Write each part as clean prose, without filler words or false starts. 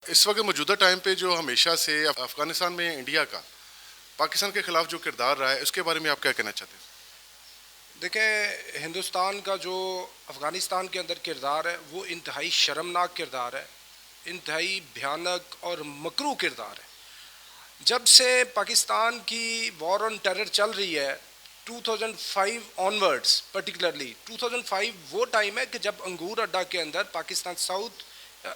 इस वक्त मौजूदा टाइम पे जो हमेशा से अफगानिस्तान में इंडिया का पाकिस्तान के खिलाफ जो किरदार रहा है उसके बारे में आप क्या कहना चाहते हैं? देखें, हिंदुस्तान का जो अफ़गानिस्तान के अंदर किरदार है वो इंतहाई शर्मनाक किरदार है, इंतहाई भयानक और मकरू किरदार है। जब से पाकिस्तान की वॉर ऑन टेरर चल रही है 2005 ऑनवर्ड्स, पर्टिकुलरली 2005 वो टाइम है कि जब अंगूर अड्डा के अंदर पाकिस्तान साउथ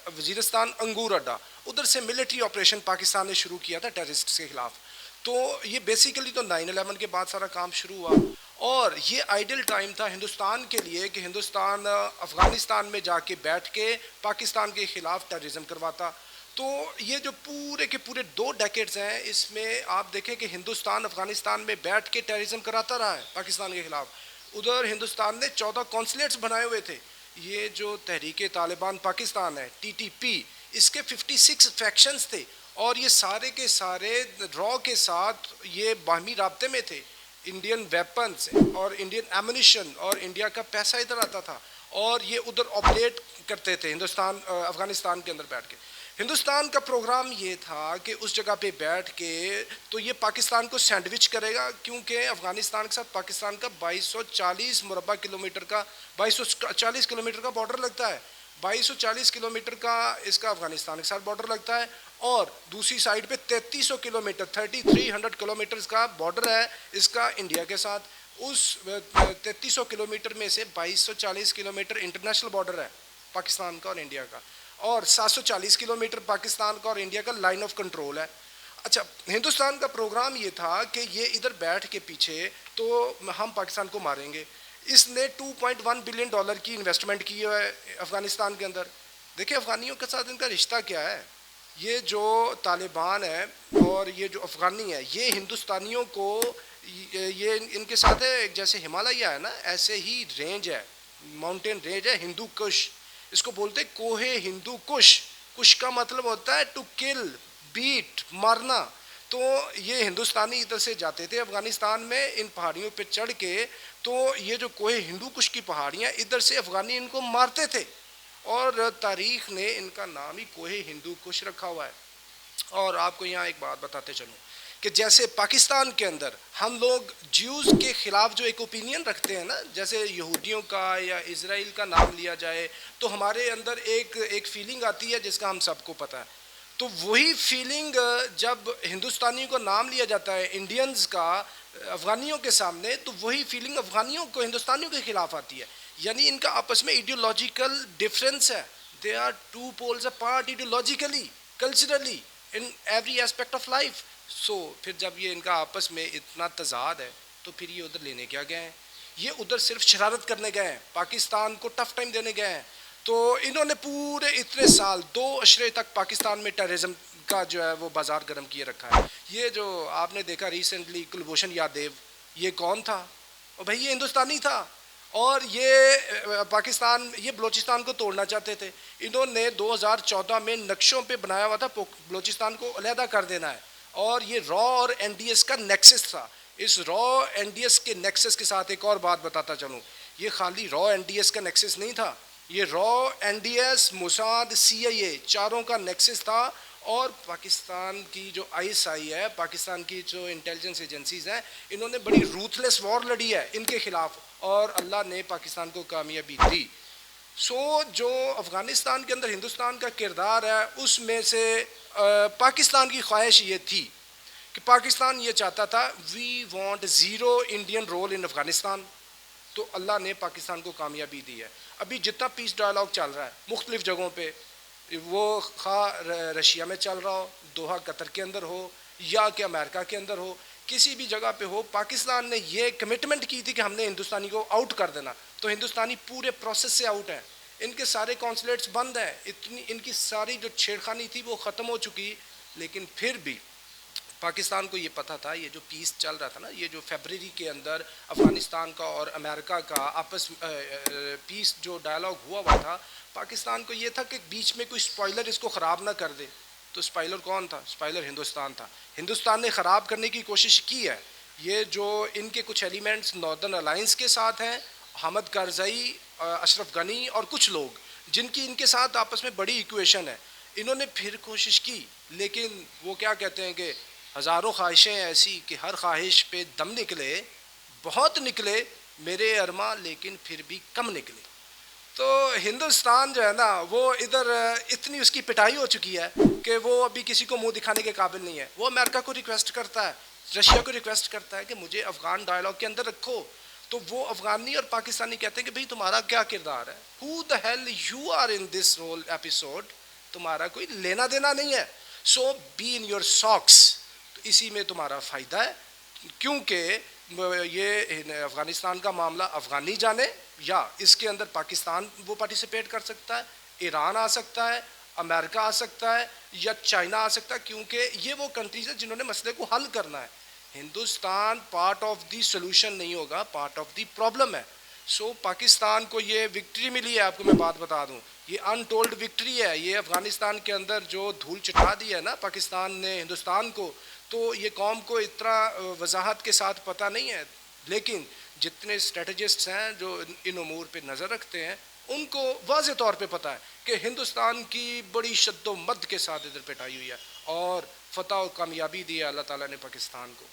वजीरिस्तान अंगूर अड्डा, उधर से मिलिट्री ऑपरेशन पाकिस्तान ने शुरू किया था टेररिस्ट के खिलाफ। तो ये बेसिकली तो 9/11 के बाद सारा काम शुरू हुआ और ये आइडियल टाइम था हिंदुस्तान के लिए कि हिंदुस्तान अफ़गानिस्तान में जाके बैठ के पाकिस्तान के ख़िलाफ़ टेररिज्म करवाता। तो ये जो पूरे के पूरे 2 डेकेड्स हैं, इसमें आप देखें कि हिंदुस्तान अफ़गानिस्तान में बैठ के टेररिज्म कराता रहा है पाकिस्तान के ख़िलाफ़। उधर हिंदुस्तान ने 14 कौंसलेट्स बनाए हुए थे। ये जो तहरीक तालिबान पाकिस्तान है, TTP, इसके 56 फैक्शंस थे और ये सारे के सारे रॉ के साथ ये बाहमी राब्ते में थे। इंडियन वेपन्स और इंडियन एमुनिशन और इंडिया का पैसा इधर आता था और ये उधर ऑपरेट करते थे हिंदुस्तान अफ़गानिस्तान के अंदर बैठ के। हिंदुस्तान का प्रोग्राम ये था कि उस जगह पे बैठ के तो ये पाकिस्तान को सैंडविच करेगा, क्योंकि अफ़गानिस्तान के साथ पाकिस्तान का 2240 मुरबा किलोमीटर का 2240 किलोमीटर का बॉर्डर लगता है। 2240 किलोमीटर का इसका अफ़गानिस्तान के साथ बॉर्डर लगता है और दूसरी साइड पे 3300 किलोमीटर 3300 किलोमीटर का बॉर्डर है इसका इंडिया के साथ। उस 3300 किलोमीटर में से 2240 किलोमीटर इंटरनेशनल बॉर्डर है पाकिस्तान का और इंडिया का, और 740 किलोमीटर पाकिस्तान का और इंडिया का लाइन ऑफ कंट्रोल है। अच्छा, हिंदुस्तान का प्रोग्राम ये था कि ये इधर बैठ के पीछे तो हम पाकिस्तान को मारेंगे। इसने $2.1 बिलियन की इन्वेस्टमेंट की है अफ़गानिस्तान के अंदर। देखिए अफ़गानियों के साथ इनका रिश्ता क्या है। ये जो तालिबान है और ये जो अफ़गानी है, ये हिंदुस्तानियों को ये इनके साथ है जैसे हिमालय है ना, ऐसे ही रेंज है, माउंटेन रेंज है हिंदू कुश। इसको बोलते कोहे हिंदू कुश। कुश का मतलब होता है टू किल, बीट, मारना। तो ये हिंदुस्तानी इधर से जाते थे अफ़गानिस्तान में इन पहाड़ियों पे चढ़ के, तो ये जो कोहे हिंदू कुश की पहाड़ियाँ, इधर से अफ़गानी इनको मारते थे और तारीख़ ने इनका नाम ही कोहे हिंदू कुश रखा हुआ है। और आपको यहाँ एक बात बताते चलूँ कि जैसे पाकिस्तान के अंदर हम लोग ज्यूज़ के ख़िलाफ़ जो एक ओपिनियन रखते हैं ना, जैसे यहूदियों का या इज़राइल का नाम लिया जाए तो हमारे अंदर एक फ़ीलिंग आती है जिसका हम सबको पता है। तो वही फीलिंग जब हिंदुस्तानियों को नाम लिया जाता है इंडियंस का अफ़गानियों के सामने, तो वही फीलिंग अफ़गानियों को हिंदुस्तानियों के ख़िलाफ़ आती है। यानी इनका आपस में आइडियोलॉजिकल डिफरेंस है। They are two poles apart ideologically, culturally, in every aspect of life. So फिर जब ये इनका आपस में इतना तजाद है तो फिर ये उधर लेने क्या गए हैं? ये उधर सिर्फ शरारत करने गए हैं, पाकिस्तान को टफ टाइम देने गए हैं। तो इन्होंने पूरे इतने साल 2 अशरे तक पाकिस्तान में टेररिज्म का जो है वो बाजार गर्म किए रखा है। ये जो आपने देखा रिसेंटली कुलभूषण यादव, ये कौन था? और भाई ये हिंदुस्तानी था और ये पाकिस्तान, ये बलूचिस्तान को तोड़ना चाहते थे। इन्होंने 2014 में नक्शों पे बनाया हुआ था बलूचिस्तान को अलहदा कर देना है, और ये रॉ और एनडीएस का नेक्सस था। इस रॉ एनडीएस के नेक्सस के साथ एक और बात बताता चलूँ, ये खाली रॉ एनडीएस का नेक्सस नहीं था, ये रॉ, एनडीएस, मोसाद, सीआईए चारों का नेक्सस था। और पाकिस्तान की जो आईएसआई है, पाकिस्तान की जो इंटेलिजेंस एजेंसीज हैं, इन्होंने बड़ी रूथलेस वॉर लड़ी है इनके खिलाफ और अल्लाह ने पाकिस्तान को कामयाबी दी। सो जो अफ़गानिस्तान के अंदर हिंदुस्तान का किरदार है, उसमें से पाकिस्तान की ख्वाहिश ये थी कि पाकिस्तान ये चाहता था we want zero Indian role in Afghanistan. तो अल्लाह ने पाकिस्तान को कामयाबी दी है। अभी जितना पीस डायलॉग चल रहा है मुख्तलिफ़ जगहों पे, वो खा रशिया में चल रहा हो, दोहा कतर के अंदर हो या कि अमेरिका के अंदर हो, किसी भी जगह पे हो, पाकिस्तान ने ये कमिटमेंट की थी कि हमने हिंदुस्तानी को आउट कर देना। तो हिंदुस्तानी पूरे प्रोसेस से आउट हैं, इनके सारे कॉन्सुलेट्स बंद हैं, इतनी इनकी सारी जो छेड़खानी थी वो ख़त्म हो चुकी। लेकिन फिर भी पाकिस्तान को ये पता था, ये जो पीस चल रहा था ना, ये जो फरवरी के अंदर अफ़गानिस्तान का और अमेरिका का आपस पीस जो डायलॉग हुआ था, पाकिस्तान को ये था कि बीच में कोई स्पॉइलर इसको ख़राब ना कर दे। तो स्पॉइलर कौन था? स्पॉइलर हिंदुस्तान था। हिंदुस्तान ने ख़राब करने की कोशिश की है। ये जो इनके कुछ एलिमेंट्स नॉर्दर्न अलाइंस के साथ हैं, हामिद करज़ई, अशरफ गनी और कुछ लोग जिनकी इनके साथ आपस में बड़ी इक्वेशन है, इन्होंने फिर कोशिश की, लेकिन वो क्या कहते हैं कि हज़ारों ख्वाहिशें ऐसी कि हर ख्वाहिश पे दम निकले, बहुत निकले मेरे अरमा, लेकिन फिर भी कम निकले। तो हिंदुस्तान जो है ना, वो इधर इतनी उसकी पिटाई हो चुकी है कि वो अभी किसी को मुंह दिखाने के काबिल नहीं है। वो अमेरिका को रिक्वेस्ट करता है, रशिया को रिक्वेस्ट करता है कि मुझे अफगान डायलॉग के अंदर रखो, तो वो अफगानी और पाकिस्तानी कहते हैं कि भाई तुम्हारा क्या किरदार है, who the hell you are in this whole episode, तुम्हारा कोई लेना देना नहीं है, so be in your socks. तो इसी में तुम्हारा फ़ायदा है, क्योंकि ये अफ़गानिस्तान का मामला अफ़गानी जाने, या इसके अंदर पाकिस्तान वो पार्टिसिपेट कर सकता है, ईरान आ सकता है, अमेरिका आ सकता है, या चाइना आ सकता है, क्योंकि ये वो कंट्रीज है जिन्होंने मसले को हल करना है। Hindustan part of the solution नहीं होगा, पार्ट ऑफ द प्रॉब्लम है। सो पाकिस्तान को ये विक्ट्री मिली है, आपको मैं बात बता दूं, ये अनटोल्ड विक्ट्री है। ये अफ़गानिस्तान के अंदर जो धूल चटा दी है ना पाकिस्तान ने हिंदुस्तान को, तो ये कौम को इतना वजाहत के साथ पता नहीं है, लेकिन जितने स्ट्रेटजिस्ट्स हैं जो इन उमूर पे नज़र रखते हैं, उनको वाज़े तौर पे पता है कि हिंदुस्तान की बड़ी शद्दोमद के साथ इधर पिटाई हुई है, और फतह और कामयाबी दी है अल्लाह ताला ने पाकिस्तान को।